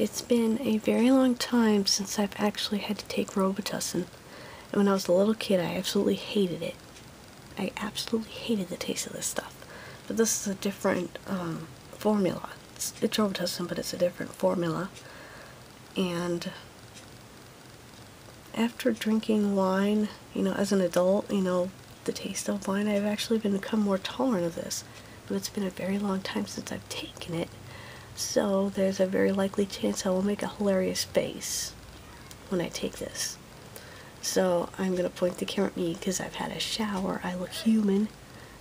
It's been a very long time since I've actually had to take Robitussin. And when I was a little kid, I absolutely hated it. I absolutely hated the taste of this stuff. But this is a different formula. It's Robitussin, but it's a different formula. And after drinking wine, you know, as an adult, you know, the taste of wine, I've actually become more tolerant of this. But it's been a very long time since I've taken it. So there's a very likely chance I will make a hilarious face when I take this. So I'm going to point the camera at me because I've had a shower. I look human,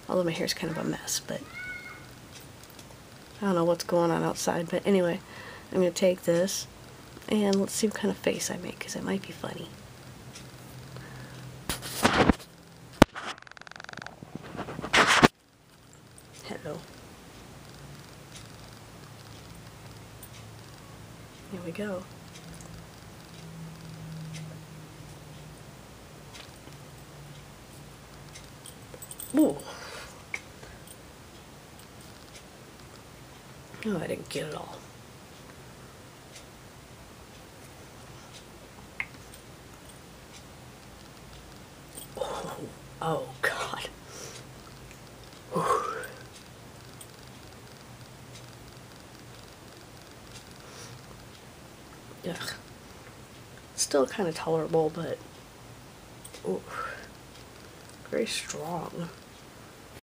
although my hair's kind of a mess, but I don't know what's going on outside. But anyway, I'm going to take this and let's see what kind of face I make because it might be funny. Hello. Here we go. Ooh. Oh, I didn't get it all. Oh, God. Ooh. Ugh. Still kind of tolerable, but ooh, very strong.